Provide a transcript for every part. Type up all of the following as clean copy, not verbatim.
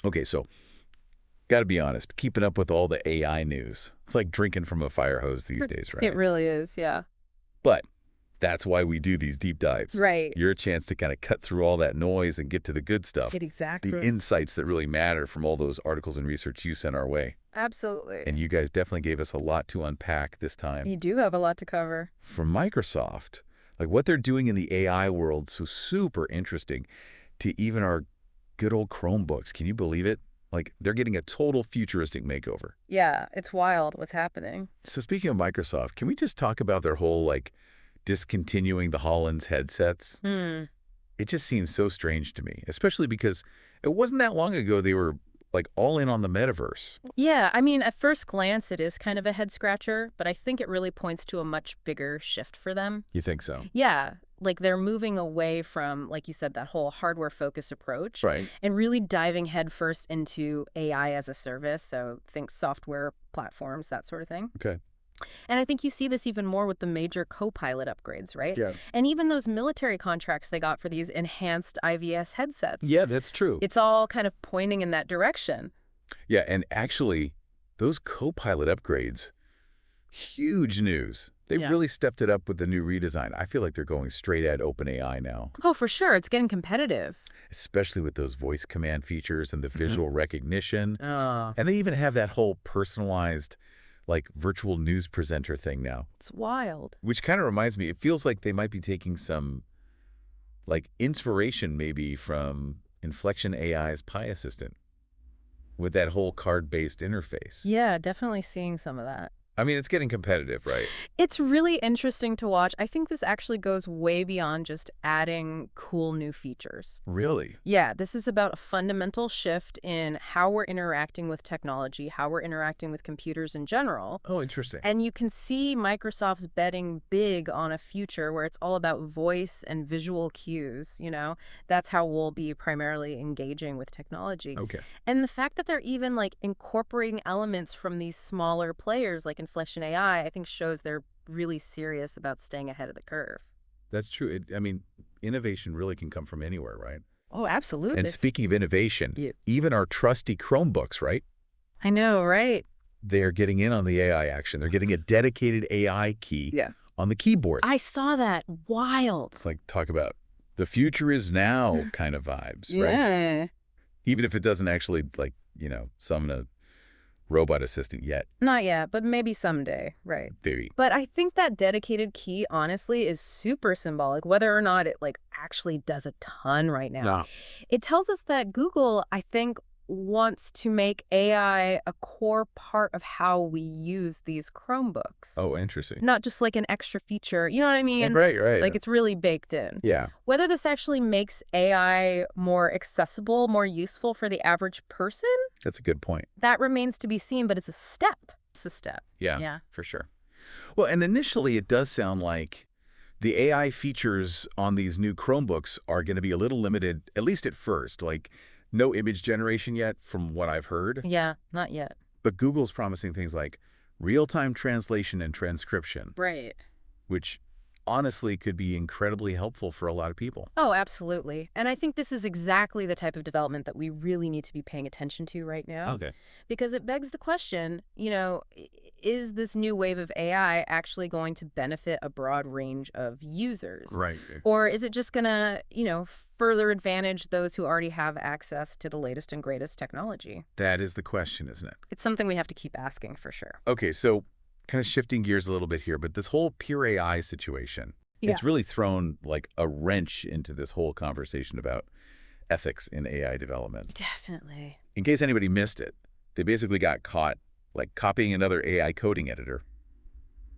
Okay, so got to be honest, keeping up with all the AI news, it's like drinking from a fire hose these days, It right? really is, yeah. But that's why we do these deep dives. Right. Your chance to kind of cut through all that noise and get to the good stuff, the Exactly. insights that really matter from all those articles and research you sent our way. Absolutely. And you guys definitely gave us a lot to unpack this time. You do have a lot to cover. From Microsoft, like what they're doing in the AI world, so super interesting, to even our good old Chromebooks. Can you believe it? Like they're getting a total futuristic makeover. Yeah, it's wild what's happening. So speaking of Microsoft, can we just talk about their whole like discontinuing the HoloLens headsets? It just seems so strange to me, especially because it wasn't that long ago they were like all in on the metaverse. Yeah, I mean, at first glance, it is kind of a head scratcher, but I think it really points to a much bigger shift for them. You think so? Yeah, like they're moving away from, like you said, that whole hardware focus approach Right. and really diving headfirst into AI as a service. So think software platforms, that sort of thing. Okay. And I think you see this even more with the major Copilot upgrades, right? Yeah. And even those military contracts they got for these enhanced IVS headsets. Yeah, that's true. It's all kind of pointing in that direction. Yeah, and actually, those Copilot upgrades, huge news. They Yeah. really stepped it up with the new redesign. I feel like they're going straight at OpenAI now, Oh, for sure. It's getting competitive. especially with those voice command features and the visual recognition. Oh, And they even have that whole personalized, like, virtual news presenter thing now, it's wild. which kind of reminds me, it feels like they might be taking some, like, inspiration maybe from Inflection AI's Pi Assistant with that whole card-based interface. Yeah, definitely seeing some of that. I mean, it's getting competitive, right? It's really interesting to watch. I think this actually goes way beyond just adding cool new features. Really? Yeah, this is about a fundamental shift in how we're interacting with technology, how we're interacting with computers in general. Oh, interesting. And you can see Microsoft's betting big on a future where it's all about voice and visual cues, you know? That's how we'll be primarily engaging with technology. Okay. And the fact that they're even like incorporating elements from these smaller players like Inflection AI, I think shows they're really serious about staying ahead of the curve. That's true. I mean, innovation really can come from anywhere, right? Oh, absolutely. And speaking of innovation, Yeah. even our trusty Chromebooks, right? I know, right? They're getting in on the AI action. They're getting a dedicated AI key Yeah. on the keyboard. I saw that. Wild. It's like, talk about the future is now kind of vibes, right? Yeah. Even if it doesn't actually, like, summon a robot assistant yet. Not yet, but maybe someday, right? Theory. But I think that dedicated key, honestly, is super symbolic, whether or not it like actually does a ton right now. No. It tells us that Google, I think, wants to make AI a core part of how we use these Chromebooks. Oh, interesting. Not just like an extra feature. You know what I mean? Right. Like it's really baked in. Yeah. Whether this actually makes AI more accessible, more useful for the average person, That's a good point. that remains to be seen, but it's a step. It's a step. Yeah, Yeah. for sure. Well, and initially it does sound like the AI features on these new Chromebooks are going to be a little limited, at least at first. Like, no image generation yet, from what I've heard. Yeah, not yet. But Google's promising things like real-time translation and transcription, Right. which honestly could be incredibly helpful for a lot of people. Oh, absolutely. And I think this is exactly the type of development that we really need to be paying attention to right now. Okay. Because it begs the question, is this new wave of AI actually going to benefit a broad range of users? Right. Or is it just going to, further advantage those who already have access to the latest and greatest technology? That is the question, isn't it? It's something we have to keep asking for sure. Okay, so kind of shifting gears a little bit here, but this whole pure AI situation, Yeah. it's really thrown like a wrench into this whole conversation about ethics in AI development. Definitely. In case anybody missed it, they basically got caught like copying another AI coding editor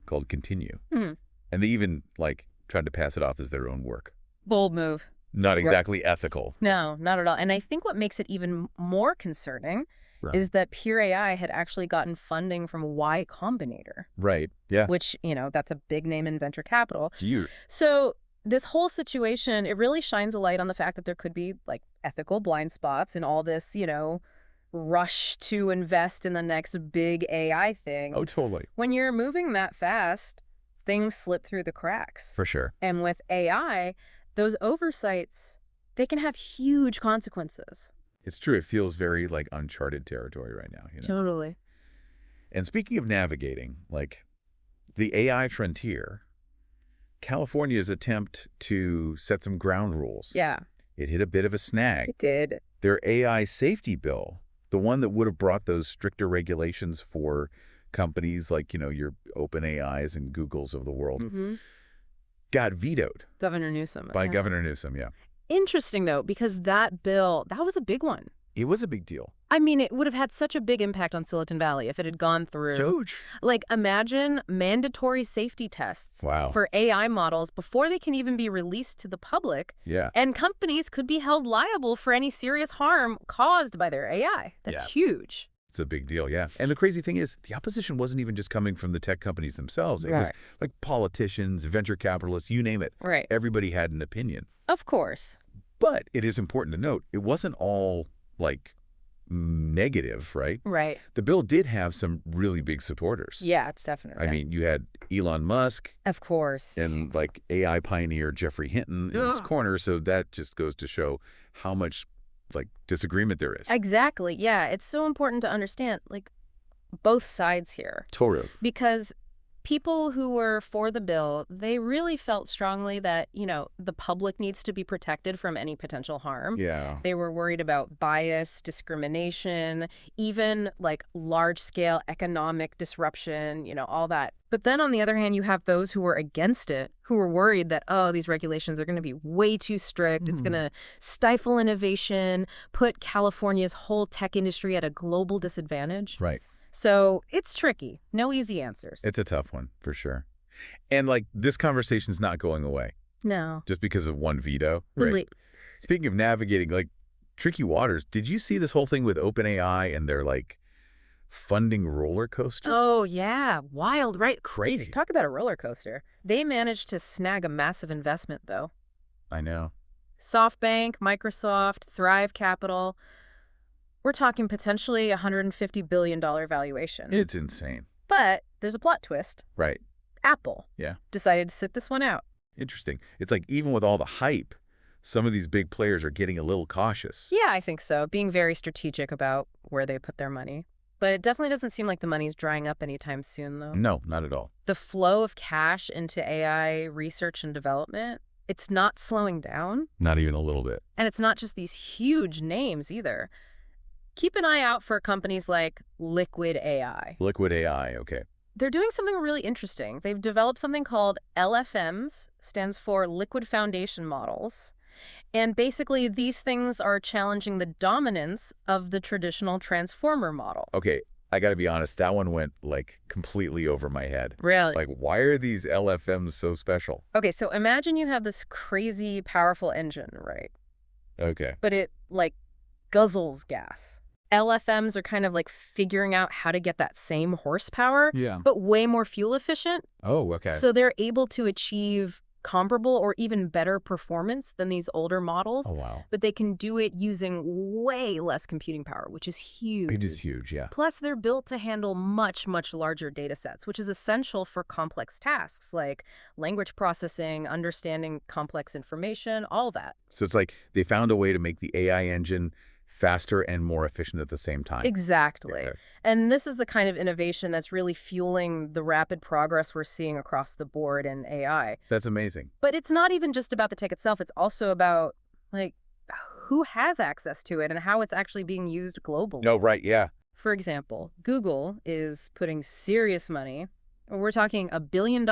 called Continue. Hmm. And they even like tried to pass it off as their own work. Bold move. Not exactly ethical. No, not at all. And I think what makes it even more concerning Right. is that Pure AI had actually gotten funding from Y Combinator, Right. Yeah. which, that's a big name in venture capital. It's you. So this whole situation, it really shines a light on the fact that there could be like ethical blind spots in all this, rush to invest in the next big AI thing. Oh, totally. When you're moving that fast, things slip through the cracks. For sure. And with AI, those oversights, they can have huge consequences. It's true. It feels very like uncharted territory right now, you know? Totally. And speaking of navigating, like the AI frontier, California's attempt to set some ground rules. Yeah, It hit a bit of a snag. it did. Their AI safety bill, the one that would have brought those stricter regulations for companies like, your OpenAIs and Googles of the world, got vetoed Governor Newsom. by Yeah. Governor Newsom, yeah. Interesting, though, because that bill, that was a big one. It was a big deal. I mean, it would have had such a big impact on Silicon Valley if it had gone through. Huge. Like, imagine mandatory safety tests Wow. for AI models before they can even be released to the public. Yeah. And companies could be held liable for any serious harm caused by their AI. That's huge. It's a big deal, yeah. And the crazy thing is, the opposition wasn't even just coming from the tech companies themselves. It was like politicians, venture capitalists, you name it. Right. Everybody had an opinion. Of course. But it is important to note, it wasn't all, like, negative, right? Right. The bill did have some really big supporters. Yeah, it's definitely. I mean, you had Elon Musk Of course. and, like, AI pioneer Jeffrey Hinton in his corner, so that just goes to show how much, like, disagreement there is. Exactly. Yeah, it's so important to understand, like, both sides here. Totally. Because people who were for the bill, they really felt strongly that, the public needs to be protected from any potential harm. Yeah. They were worried about bias, discrimination, even like large-scale economic disruption, all that. But then on the other hand, you have those who were against it, who were worried that, these regulations are going to be way too strict. It's going to stifle innovation, put California's whole tech industry at a global disadvantage. Right. So it's tricky. No easy answers. It's a tough one, for sure. And, like, this conversation's not going away No. just because of one veto. Right. Really. Speaking of navigating, like, tricky waters, did you see this whole thing with OpenAI and their, like, funding roller coaster? Oh, yeah. Wild, right? Crazy. Talk about a roller coaster. They managed to snag a massive investment, though. I know. SoftBank, Microsoft, Thrive Capital. We're talking potentially $150 billion valuation. It's insane. But there's a plot twist. Right. Apple decided to sit this one out. Interesting. It's like even with all the hype, some of these big players are getting a little cautious. Yeah, I think so. Being very strategic about where they put their money. But it definitely doesn't seem like the money's drying up anytime soon, though. No, not at all. The flow of cash into AI research and development, it's not slowing down. Not even a little bit. And it's not just these huge names either. Keep an eye out for companies like Liquid AI. Liquid AI, okay. They're doing something really interesting. They've developed something called LFMs, stands for Liquid Foundation Models. And basically, these things are challenging the dominance of the traditional transformer model. Okay, I got to be honest, that one went, like, completely over my head. Really? Like, why are these LFMs so special? Okay, so imagine you have this crazy, powerful engine, right? Okay. But it, like, guzzles gas. LFMs are kind of like figuring out how to get that same horsepower, but way more fuel efficient. Oh, okay. So they're able to achieve comparable or even better performance than these older models. Oh, wow. But they can do it using way less computing power, which is huge. It is huge, yeah. Plus, they're built to handle much, much larger data sets, which is essential for complex tasks like language processing, understanding complex information, all that. So it's like they found a way to make the AI engine faster and more efficient at the same time. Exactly. Yeah. And this is the kind of innovation that's really fueling the rapid progress we're seeing across the board in AI. That's amazing. But it's not even just about the tech itself. It's also about, like, who has access to it and how it's actually being used globally. No, right, yeah. For example, Google is putting serious money, we're talking $1 billion,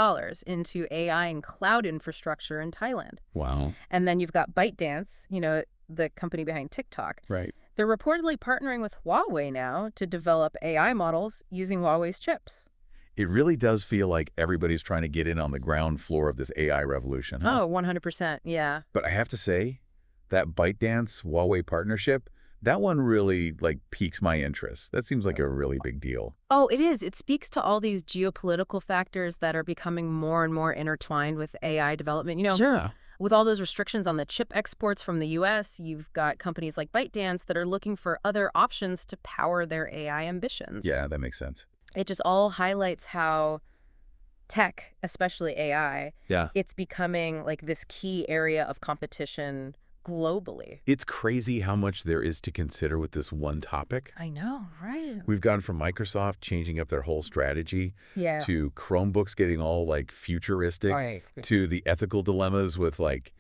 into AI and cloud infrastructure in Thailand. Wow. And then you've got ByteDance, the company behind TikTok. Right. They're reportedly partnering with Huawei now to develop AI models using Huawei's chips. It really does feel like everybody's trying to get in on the ground floor of this AI revolution, huh? Oh, 100%, yeah. But I have to say, that ByteDance Huawei partnership, that one really, like, piques my interest. That seems like a really big deal. Oh, it is. It speaks to all these geopolitical factors that are becoming more and more intertwined with AI development. Yeah. With all those restrictions on the chip exports from the U.S., you've got companies like ByteDance that are looking for other options to power their AI ambitions. Yeah, that makes sense. It just all highlights how tech, especially AI, it's becoming like this key area of competition globally. It's crazy how much there is to consider with this one topic. I know, right? We've gone from Microsoft changing up their whole strategy Yeah. to Chromebooks getting all like futuristic Right. to the ethical dilemmas with like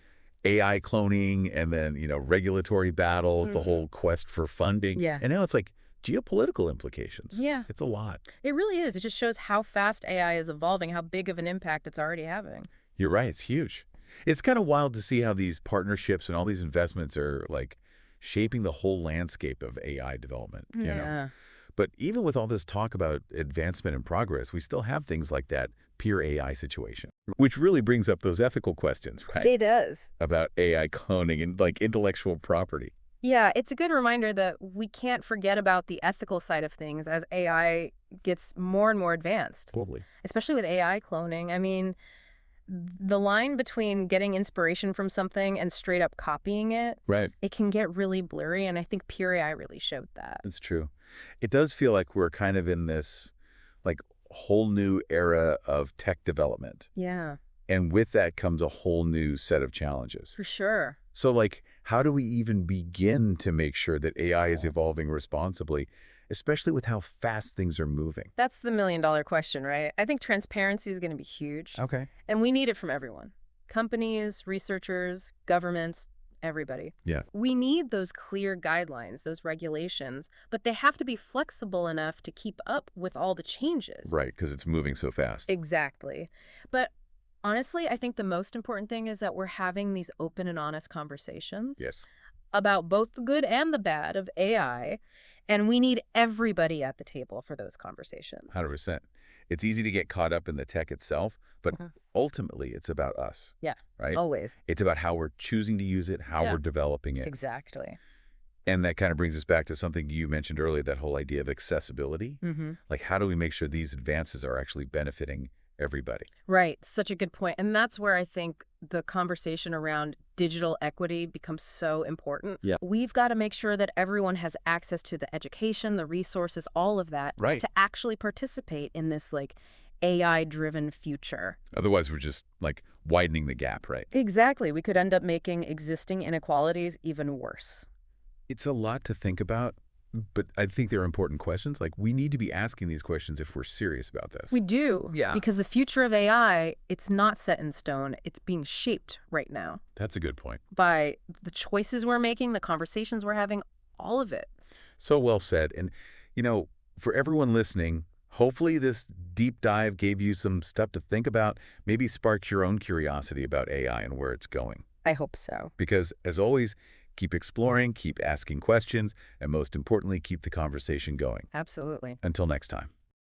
AI cloning and then, regulatory battles, the whole quest for funding. Yeah. And now it's like geopolitical implications. Yeah. It's a lot. It really is. It just shows how fast AI is evolving, how big of an impact it's already having. You're right. It's huge. It's kind of wild to see how these partnerships and all these investments are like shaping the whole landscape of AI development. Yeah. But even with all this talk about advancement and progress, we still have things like that pure AI situation, which really brings up those ethical questions, right? It does. About AI cloning and like intellectual property. Yeah, it's a good reminder that we can't forget about the ethical side of things as AI gets more and more advanced, Totally. especially with AI cloning. I mean, the line between getting inspiration from something and straight up copying it, Right. it can get really blurry, and I think pure AI really showed that. It's true. It does feel like we're kind of in this like whole new era of tech development. Yeah, And with that comes a whole new set of challenges. for sure. So like, how do we even begin to make sure that AI is evolving responsibly, especially with how fast things are moving? That's the million-dollar question, right? I think transparency is going to be huge, Okay. and we need it from everyone. Companies, researchers, governments, everybody. Yeah. We need those clear guidelines, those regulations, but they have to be flexible enough to keep up with all the changes. Right, because it's moving so fast. Exactly. But honestly, I think the most important thing is that we're having these open and honest conversations Yes. about both the good and the bad of AI, and we need everybody at the table for those conversations. 100%. It's easy to get caught up in the tech itself, but ultimately it's about us. Yeah, right? always. It's about how we're choosing to use it, how Yeah. we're developing it. Exactly. And that kind of brings us back to something you mentioned earlier, that whole idea of accessibility. Like, how do we make sure these advances are actually benefiting everybody? Right. Such a good point. And that's where I think the conversation around digital equity becomes so important. Yeah. We've got to make sure that everyone has access to the education, the resources, all of that Right. to actually participate in this like AI-driven future. Otherwise, we're just like widening the gap, right? Exactly. We could end up making existing inequalities even worse. It's a lot to think about, but I think they're important questions. Like, we need to be asking these questions if we're serious about this. We do. Yeah. Because the future of AI, it's not set in stone. It's being shaped right now That's a good point. by the choices we're making, the conversations we're having, all of it. So well said. And, for everyone listening, hopefully this deep dive gave you some stuff to think about, maybe sparked your own curiosity about AI and where it's going. I hope so. Because, as always, keep exploring, keep asking questions, and most importantly, keep the conversation going. Absolutely. Until next time.